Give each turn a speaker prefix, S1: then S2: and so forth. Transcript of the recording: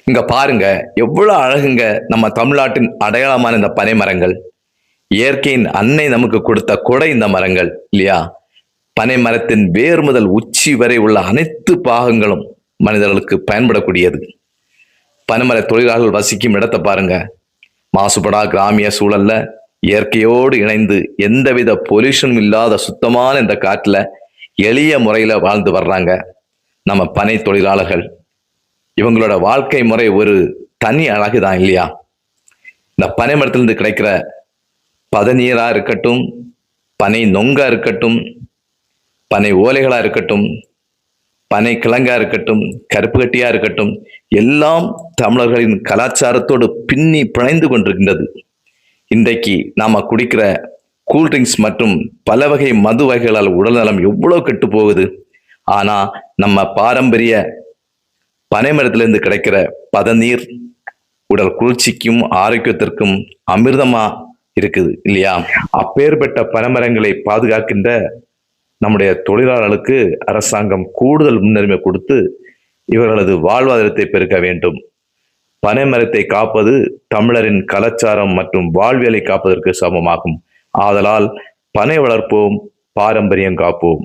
S1: இங்க பாருங்க, எவ்வளவு அழகுங்க நம்ம தமிழ்நாட்டின் அடையாளமான இந்த பனை மரங்கள். இயற்கையின் அன்னை நமக்கு கொடுத்த கொடை இந்த மரங்கள் இல்லையா? பனை மரத்தின் வேர் முதல் உச்சி வரை உள்ள அனைத்து பாகங்களும் மனிதர்களுக்கு பயன்படக்கூடியது. பனைமர தொழிலாளர்கள் வசிக்கும் இடத்தை பாருங்க. மாசுபடா கிராமிய சூழல்ல இயற்கையோடு இணைந்து எந்தவித பொல்யூஷனும் இல்லாத சுத்தமான இந்த காட்டுல எளிய முறையில வாழ்ந்து வர்றாங்க நம்ம பனை தொழிலாளர்கள். இவங்களோட வாழ்க்கை முறை ஒரு தனி அழகுதான் இல்லையா? இந்த பனை மரத்திலிருந்து கிடைக்கிற பதநீரா இருக்கட்டும், பனை நொங்கா இருக்கட்டும், பனை ஓலைகளா இருக்கட்டும், பனை கிழங்கா இருக்கட்டும், கருப்பு கட்டியா இருக்கட்டும், எல்லாம் தமிழர்களின் கலாச்சாரத்தோடு பின்னி பிணைந்து கொண்டிருக்கின்றது. இன்றைக்கு நாம குடிக்கிற கூல்ட்ரிங்க்ஸ் மற்றும் பல வகை மது வகைகளால் உடல்நலம் எவ்வளவு கெட்டு போகுது. ஆனா நம்ம பாரம்பரிய பனைமரத்திலிருந்து கிடைக்கிற பதநீர் உடல் குளிர்ச்சிக்கும் ஆரோக்கியத்திற்கும் அமிர்தமா இருக்குது இல்லையா? அப்பேற்பட்ட பனைமரங்களை பாதுகாக்கின்ற நம்முடைய தொழிலாளர்களுக்கு அரசாங்கம் கூடுதல் முன்னுரிமை கொடுத்து இவர்களது வாழ்வாதாரத்தை பெருக்க வேண்டும். பனைமரத்தை காப்பது தமிழரின் கலாச்சாரம் மற்றும் வாழ்வியலை காப்பதற்கு சமமாகும். ஆதலால் பனை வளர்ப்போம், பாரம்பரியம் காப்போம்.